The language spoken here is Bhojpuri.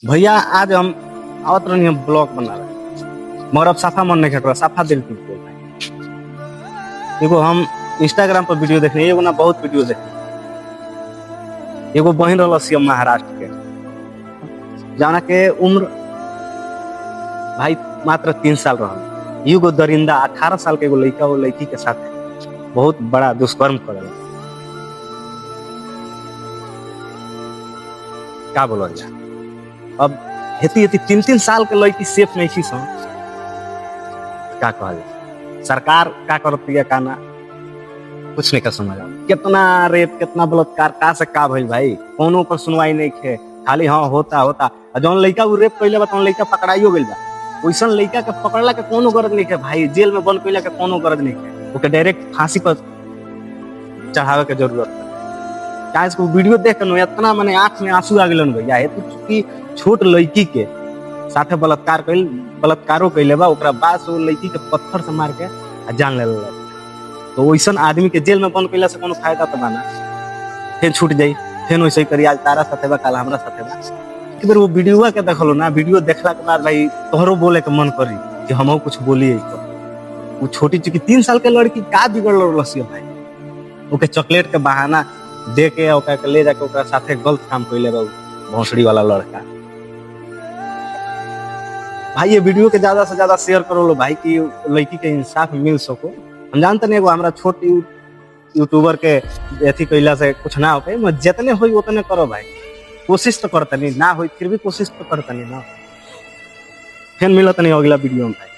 भैया आज हम आवत रहनी हम ब्लॉग बना रहे मगर अब साफा मन नहीं खट रहा, साफा दिल टूट गया भाई। एगो हम इंस्टाग्राम पर वीडियो देखने, एगो ना बहुत वीडियो देखने। एगो बहन रहा सीएम महाराष्ट्र के, जाना के उम्र भाई मात्र 3 साल रहा। एगो दरिंदा 18 साल के एगो लड़का वो लड़की के साथ बहुत बड़ा दुष्कर्म कर का बोल जा। अब हेती 3 साल के लड़की सेफ नहीं थी का कहल सरकार का करती है का ना कुछ नहीं कर समझ आ। कितना रेप कितना बलात्कार का से का भइल भाई, कोनो पर सुनवाई नहीं खे, खाली हाँ होता होता। जौन लड़का वो रेप कैले बा तौन लड़का पकड़ाइयो गइल बा, वैसन लड़का के पकड़ला के कोनो गरज नहीं है भाई, जेल में बंद कैला के कोनो गरज नहीं है, ओके डायरेक्ट फांसी पर चढ़ावे के जरूरत है। क्या इसको वीडियो देख कर इतना मैंने आंख में आंसू आ गए भैया। है तो छोट लड़की के साथे बलात्कारो कैले बा, ओकरा बाद वो लड़की के पत्थर से मार के जान ले लेला। तो वैसन आदमी के जेल में बंद कैला से कोनो फायदा तो बाना, फिर छूट जाई, फिर वैसे ही करी। आज तारा साथे बा, कल हमरा साथे बा। एक बार वो वीडियो के देखलो ना, वीडियो देखला के बाद भाई तोहरो बोले के मन करी कि हमहू कुछ बोलिए। वो छोटी चुकी 3 साल के लड़की का बिगड़ रही भाई, ओके चॉकलेट के बहाना दे के ओकरा के ले जाके ओकरा साथे गलत काम कैले बा भोसड़ी वाला लड़का। भाई ये वीडियो के ज्यादा से ज्यादा शेयर करो लो भाई कि लड़की के इंसाफ मिल सको। हम जानते नहीं एगो हमारा छोट यूट्यूबर के अथी कैला से कुछ ना हो पाए, मैं जितने होई उतने करो भाई, कोशिश तो करता नहीं ना होई फिर भी कोशिश तो करता नहीं ना। फिर मिलत नहीं अगला वीडियो में भाई।